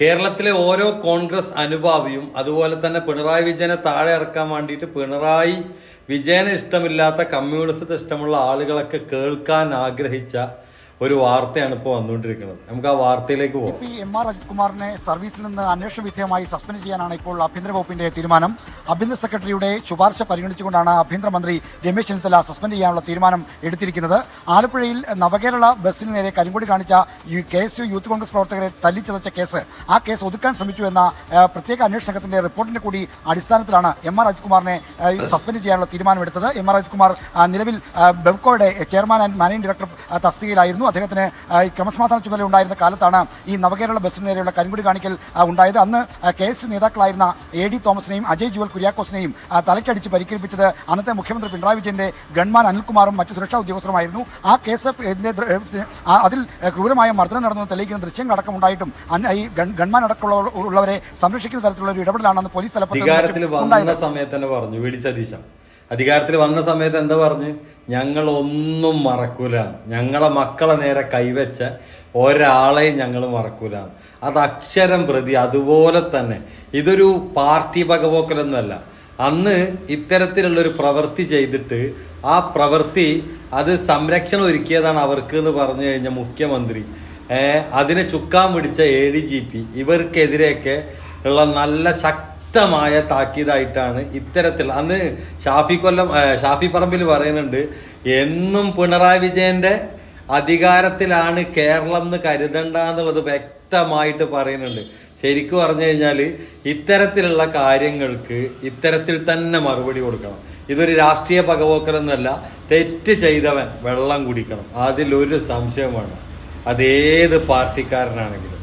കേരളത്തിലെ ഓരോ കോൺഗ്രസ് അനുഭാവിയും അതുപോലെ തന്നെ പിണറായി വിജയനെ താഴെ ഇറക്കാൻ വേണ്ടിയിട്ട് പിണറായി വിജയന് ഇഷ്ടമില്ലാത്ത കമ്മ്യൂണിസത്തെ ഇഷ്ടമുള്ള ആളുകളൊക്കെ കേൾക്കാൻ ആഗ്രഹിച്ച ഒരു വാർത്തയാണ് ഇപ്പോൾ വന്നുകൊണ്ടിരിക്കുന്നത്. നമുക്ക് ആ വാർത്തയിലേക്ക് പോകാം. എം.ആർ. അജിത് കുമാറിനെ സർവീസിൽ നിന്ന് അന്വേഷണ വിധേയമായി സസ്പെൻഡ് ചെയ്യാനാണ് ഇപ്പോൾ ആഭ്യന്തര വകുപ്പിന്റെ തീരുമാനം. ആഭ്യന്തര സെക്രട്ടറിയുടെ ശുപാർശ പരിഗണിച്ചുകൊണ്ടാണ് ആഭ്യന്തരമന്ത്രി രമേശ് ചെന്നിത്തല സസ്പെൻഡ് ചെയ്യാനുള്ള തീരുമാനം എടുത്തിരിക്കുന്നത്. ആലപ്പുഴയിൽ നവകേരള ബസ്സിന് നേരെ കരിങ്കൊടി കാണിച്ച KSU യൂത്ത് കോൺഗ്രസ് പ്രവർത്തകരെ തല്ലിച്ചതച്ച കേസ്, ആ കേസ് ഒതുക്കാൻ ശ്രമിച്ചു എന്ന പ്രത്യേക അന്വേഷണ സംഘത്തിന്റെ റിപ്പോർട്ടിന്റെ കൂടി അടിസ്ഥാനത്തിലാണ് എം.ആർ. അജിത് കുമാറിനെ സസ്പെൻഡ് ചെയ്യാനുള്ള തീരുമാനമെടുത്തത്. എം.ആർ. അജിത് കുമാർ നിലവിൽ ബെവ്കോയുടെ ചെയർമാൻ ആൻഡ് മാനേജിംഗ് ഡയറക്ടർ തസ്തികയിലായിരുന്നു. അദ്ദേഹത്തിന് ക്രമസമാധാന ചുമതല ഉണ്ടായിരുന്ന കാലത്താണ് ഈ നവകേരള ബസ്സിന് നേരെയുള്ള കരിങ്കൊടി കാണിക്കൽ ഉണ്ടായത്. അന്ന് KSU നേതാക്കളായിരുന്ന A.D. തോമസിനെയും അജയ് ജുവൽ കുര്യാക്കോസിനെയും തലയ്ക്കടിച്ച് പരിക്കേൽപ്പിച്ചത് അന്നത്തെ മുഖ്യമന്ത്രി പിണറായി വിജയന്റെ ഗൺമാൻ അനിൽകുമാറും മറ്റു സുരക്ഷാ ഉദ്യോഗസ്ഥരുമായിരുന്നു. ആ കേസ് അതിൽ ക്രൂരമായ മർദ്ദനം നടന്നു തെളിയിക്കുന്ന ദൃശ്യങ്ങൾ അടക്കമുണ്ടായിട്ടും ഈ ഗൺമാൻ അടക്കമുള്ളവരെ സംരക്ഷിക്കുന്ന തരത്തിലുള്ള ഒരു ഇടപെടലാണെന്ന് പോലീസ് അധികാരത്തിൽ വന്ന സമയത്ത് എന്താ പറഞ്ഞ്, ഞങ്ങളൊന്നും മറക്കൂല, ഞങ്ങളെ മക്കളെ നേരെ കൈവച്ച ഒരാളെയും ഞങ്ങൾ മറക്കൂല. അത് അക്ഷരം പ്രതി അതുപോലെ തന്നെ. ഇതൊരു പാർട്ടി പകപോക്കലൊന്നുമല്ല. അന്ന് ഇത്തരത്തിലുള്ളൊരു പ്രവൃത്തി ചെയ്തിട്ട് ആ പ്രവൃത്തി അത് സംരക്ഷണം ഒരുക്കിയതാണ് അവർക്ക് എന്ന് പറഞ്ഞു കഴിഞ്ഞ മുഖ്യമന്ത്രി, അതിനെ ചുക്കാൻ പിടിച്ച ADGP, ഇവർക്കെതിരെയൊക്കെ ഉള്ള നല്ല ശക്തമായ താക്കീതായിട്ടാണ് ഇത്തരത്തിൽ. അന്ന് ഷാഫി പറമ്പിൽ പറയുന്നുണ്ട്, എന്നും പിണറായി വിജയന്റെ അധികാരത്തിലാണ് കേരളം എന്ന് കരുതണ്ട എന്നുള്ളത് വ്യക്തമായിട്ട് പറയുന്നുണ്ട്. ശരിക്കും പറഞ്ഞു കഴിഞ്ഞാൽ ഇത്തരത്തിലുള്ള കാര്യങ്ങൾക്ക് ഇത്തരത്തിൽ തന്നെ മറുപടി കൊടുക്കണം. ഇതൊരു രാഷ്ട്രീയ പകപോക്കലൊന്നുമല്ല. തെറ്റ് ചെയ്തവൻ വെള്ളം കുടിക്കണം, അതിലൊരു സംശയമാണ്. അതേത് പാർട്ടിക്കാരനാണെങ്കിലും.